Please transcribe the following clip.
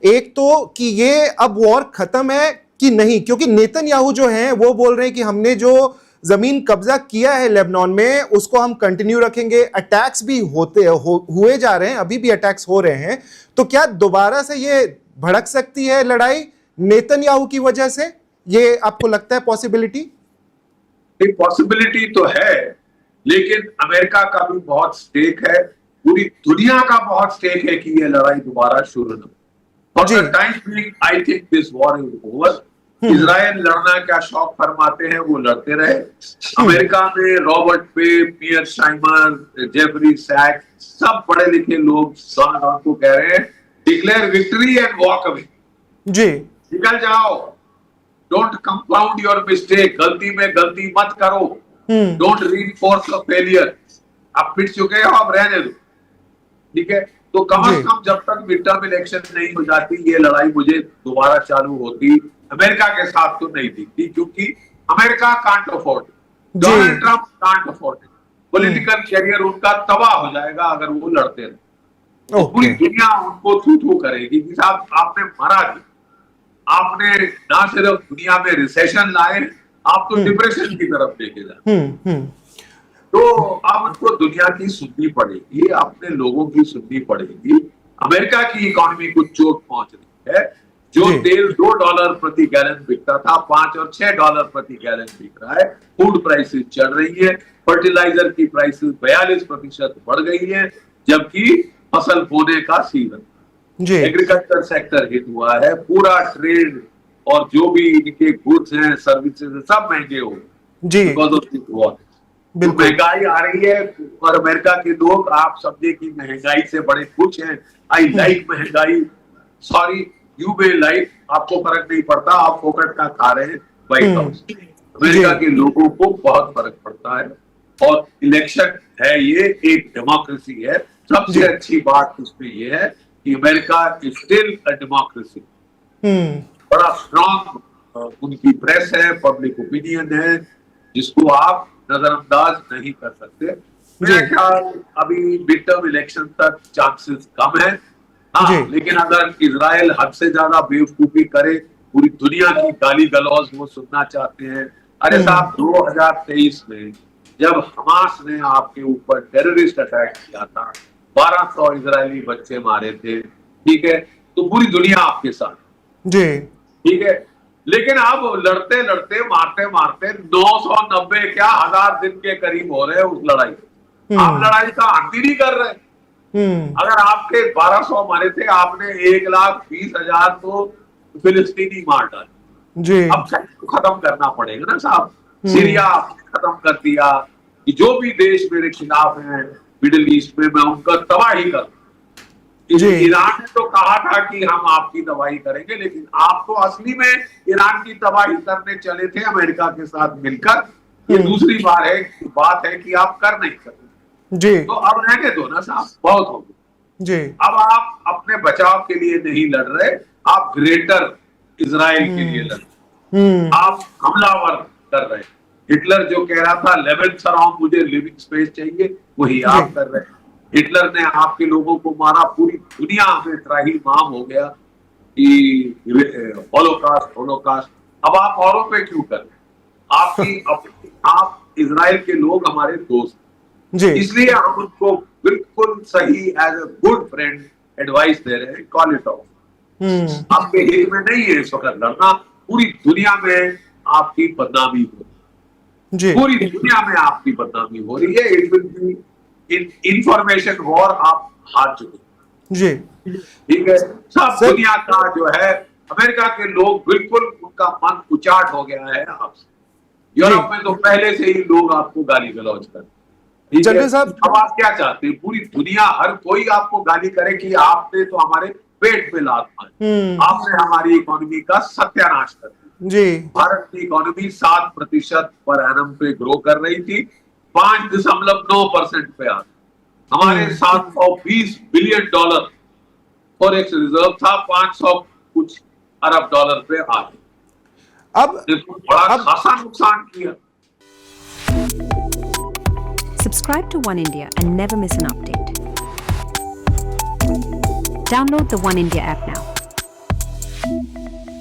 एक तो कि ये अब वॉर खत्म है कि नहीं, क्योंकि नेतन्याहू जो हैं वो बोल रहे हैं कि हमने जो जमीन कब्जा किया है लेबनान में उसको हम कंटिन्यू रखेंगे। अटैक्स भी हुए जा रहे हैं, अभी भी अटैक्स हो रहे हैं। तो क्या दोबारा से ये भड़क सकती है लड़ाई नेतन्याहू की वजह से? ये आपको लगता है पॉसिबिलिटी? एक पॉसिबिलिटी तो है, लेकिन अमेरिका का भी बहुत स्टेक है, पूरी दुनिया का बहुत स्टेक है कि ये लड़ाई दोबारा शुरू न हो। For the time being I think this war is over. Israel लड़ना क्या शौक फरमाते हैं वो लड़ते रहे। अमेरिका में रॉबर्ट पे, पियर शाइमर, जेफरी सैक्स, सब पढ़े लिखे लोग को कह रहे हैं declare victory and walk away. जी, निकल जाओ, डोंट कंपाउंड योर मिस्टेक, गलती में गलती मत करो, डोंट रीइंफोर्स द फेलियर। आप पिट चुके हो, अब रहने दो, ठीक है। तो कम से कम जब तक मिड टर्म इलेक्शन नहीं हो जाती ये लड़ाई मुझे दोबारा चालू होती अमेरिका के साथ तो नहीं दिखती, क्योंकि America can't afford, Donald Trump can't afford. Political career उनका तबाह हो जाएगा अगर वो लड़ते रहे। तो पूरी दुनिया उनको थू करेगी कि साहब आपने मरा दिया, आपने ना सिर्फ दुनिया में रिसेशन लाए, आप तो डिप्रेशन की तरफ लेके जाए। तो अब उनको दुनिया की सुननी पड़ेगी, अपने लोगों की सुननी पड़ेगी। अमेरिका की इकोनॉमी को चोट पहुंच रही है। जो तेल $2 प्रति गैलन बिकता था, $5 और $6 प्रति गैलन बिक रहा है। फूड प्राइसेस चढ़ रही है, फर्टिलाइजर की प्राइसेस 42% बढ़ गई है, जबकि फसल बोने का सीजन, एग्रीकल्चर सेक्टर हिट हुआ है, पूरा ट्रेड और जो भी इनके गुड्स हैं, सर्विसेज सब महंगे हो गए। महंगाई आ रही है और अमेरिका के लोग, आप समझे कि महंगाई से बड़े खुश हैं। आई लाइक महंगाई, सॉरी यू मे लाइक, आपको फर्क नहीं पड़ता, आप फोकट का खा रहे हैं व्हाइट हाउस। अमेरिका के लोगों को बहुत फर्क पड़ता है। और इलेक्शन है, ये एक डेमोक्रेसी है। सबसे अच्छी बात उसमें ये है कि America is still a democracy. बड़ा स्ट्रॉन्ग उनकी प्रेस है, पब्लिक ओपिनियन है, जिसको आप नजरअंदाज नहीं कर सकते। मेरा ख्याल अभी मिड टर्म इलेक्शन तक चांसेस कम है। हाँ, लेकिन अगर इजराइल हद से ज्यादा बेवकूफी करे, पूरी दुनिया की गाली गलौज वो सुनना चाहते हैं। अरे साहब 2023 में जब हमास ने आपके ऊपर टेररिस्ट अटैक किया था, 1200 इजरायली बच्चे मारे थे, ठीक है, तो पूरी दुनिया आपके साथ, ठीक है। लेकिन अब लड़ते लड़ते मारते मारते 990 क्या 1000 दिन के करीब हो रहे हैं उस लड़ाई। आप लड़ाई का अंत ही नहीं कर रहे। अगर आपके 1200 मारे थे, आपने 1,20,000 तो फिलिस्तीनी मार डाले। अब खत्म करना पड़ेगा ना साहब। सीरिया खत्म कर दिया कि जो भी देश मेरे खिलाफ हैं मिडिल ईस्ट में, मैं उनका तबाही करूं। ईरान ने तो कहा था कि हम आपकी तबाही करेंगे, लेकिन आप तो असली में ईरान की तबाही करने चले थे अमेरिका के साथ मिलकर। ये दूसरी बात है कि आप कर नहीं सकते। तो अब रहने दो ना साहब, बहुत हो गया। अब आप अपने बचाव के लिए नहीं लड़ रहे, आप ग्रेटर इजराइल के लिए लड़ रहे, आप हमलावर कर रहे। हिटलर जो कह रहा था 11th सराउंड मुझे लिविंग स्पेस चाहिए, वही आप कर रहे हैं। हिटलर ने आपके लोगों को मारा, पूरी दुनिया में त्राही माम हो गया कि होलोकास्ट। अब आप औरों पे क्यों कर रहे हैं? आप इजराइल के लोग हमारे दोस्त, इसलिए हम उनको बिल्कुल सही as a good friend advice दे रहे हैं, कॉल इट ऑफ। आपके हित में नहीं है इस वक्त लड़ना। पूरी दुनिया में आपकी बदनामी हो रही है, पूरी दुनिया में आपकी बदनामी हो रही है। It will be information war, आप हार चुके, ठीक है। सब दुनिया का जो है, अमेरिका के लोग बिल्कुल उनका मन उचाट हो गया है आपसे। यूरोप में तो पहले से ही लोग आपको गाली गलौज कर, ठीक है। अब आप क्या चाहते हैं? पूरी दुनिया, हर कोई आपको गाली करे कि आपने तो हमारे पेट पे लात मारी, आपने हमारी इकोनॉमी का सत्यानाश कर दिया। भारत की इकोनॉमी 7% पर एनम पे ग्रो कर रही थी, 5.9% पे आ, हमारे $720 बिलियन फॉरेक्स रिजर्व था, 500 कुछ अरब डॉलर पे आ गए। अब बड़ा खासा नुकसान किया। Subscribe to One India and never miss an update. Download the One India app now. miss.